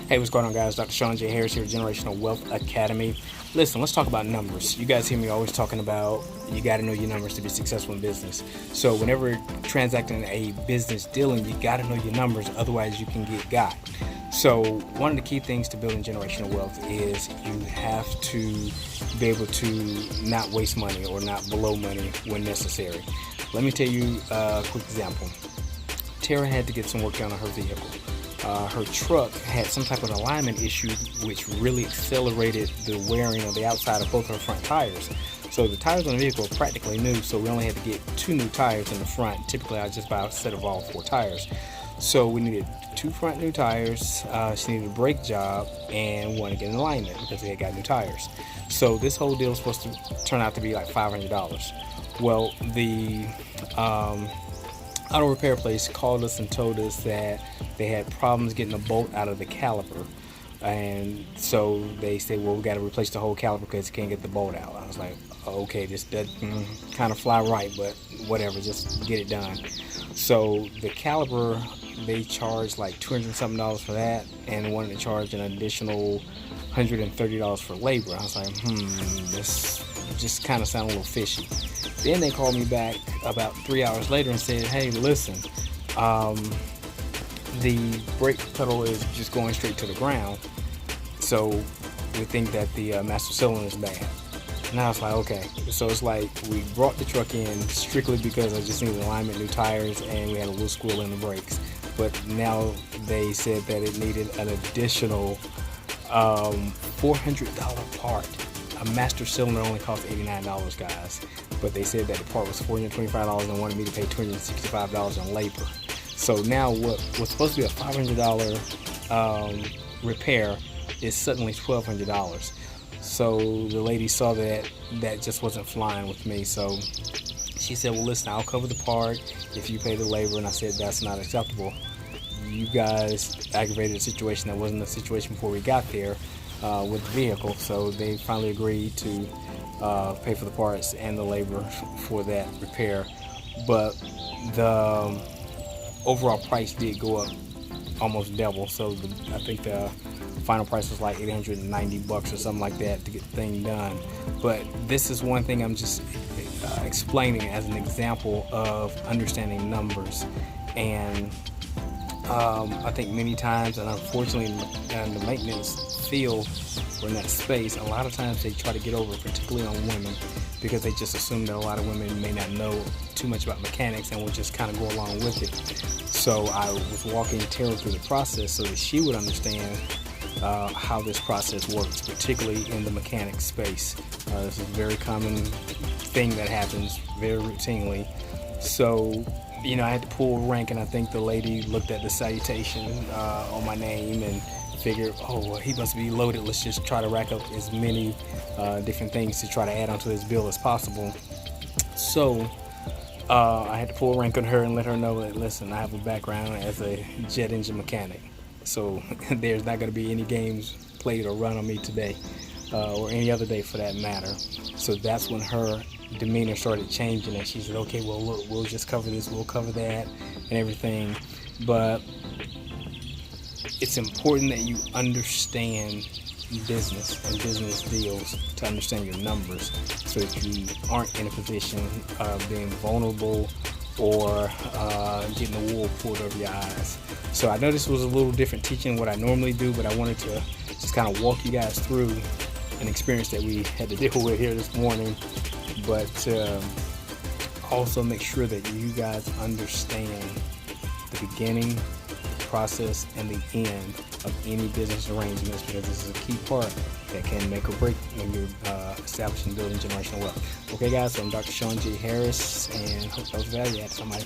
Hey, what's going on, guys? Dr. Sean J. Harris here at Generational Wealth Academy. Listen, let's talk about numbers. You guys hear me always talking about you got to know your numbers to be successful in business. So whenever transacting a business dealing, you got to know your numbers, otherwise you can get got. So one of the key things to building generational wealth is you have to be able to not waste money or not blow money when necessary. Let me tell you a quick example. Tara had to get some work done on her vehicle. Her truck had some type of alignment issue which really accelerated the wearing of the outside of both her front tires. So the tires on the vehicle are practically new, so we only had to get 2 new tires in the front. Typically I just buy a set of all 4 tires. So we needed 2 front new tires, she needed a brake job, and one to get in alignment because they had got new tires. So this whole deal was supposed to turn out to be like $500. Well, the auto repair place called us and told us that they had problems getting a bolt out of the caliper, and so they said, well, we got to replace the whole caliper because you can't get the bolt out. I was like, okay, this doesn't kind of fly right, but whatever, just get it done. So the caliper, they charged like $200 something for that, and wanted to charge an additional $130 for labor. I was like, this just kind of sounded a little fishy. Then they called me back about 3 hours later and said, hey, listen, the brake pedal is just going straight to the ground, so we think that the master cylinder is bad. And I was like, okay. So it's like we brought the truck in strictly because I just needed alignment, new tires, and we had a little squeal in the brakes. But now they said that it needed an additional $400 part. A master cylinder only cost $89, guys. But they said that the part was $425 and wanted me to pay $265 on labor. So now what was supposed to be a $500 repair is suddenly $1,200. So the lady saw that just wasn't flying with me. So she said, well, listen, I'll cover the part if you pay the labor. And I said, that's not acceptable. You guys aggravated a situation that wasn't a situation before we got there with the vehicle. So they finally agreed to pay for the parts and the labor for that repair. But the overall price did go up almost double. So I think the final price was like $890 or something like that to get the thing done. But this is one thing I'm just explaining as an example of understanding numbers. And I think many times, and unfortunately in the maintenance field or in that space, a lot of times they try to get over, particularly on women, because they just assume that a lot of women may not know too much about mechanics and will just kind of go along with it. So I was walking Tara through the process so that she would understand how this process works, particularly in the mechanic space. This is a very common thing that happens very routinely. So, I had to pull rank, and I think the lady looked at the salutation on my name and figured, oh, well, he must be loaded. Let's just try to rack up as many different things to try to add onto his bill as possible. So I had to pull rank on her and let her know that, listen, I have a background as a jet engine mechanic. So there's not going to be any games played or run on me today or any other day for that matter. So that's when her demeanor started changing, and she said, okay, well, look, we'll just cover this, we'll cover that and everything. But it's important that you understand business and business deals to understand your numbers so that you aren't in a position of being vulnerable or getting the wool pulled over your eyes. So I know this was a little different teaching than what I normally do, but I wanted to just kind of walk you guys through an experience that we had to deal with here this morning, but also make sure that you guys understand the beginning, the process, and the end of any business arrangements, because this is a key part that can make or break when you're establishing and building generational wealth. Okay, guys, so I'm Dr. Sean J. Harris, and hope that was value add to somebody.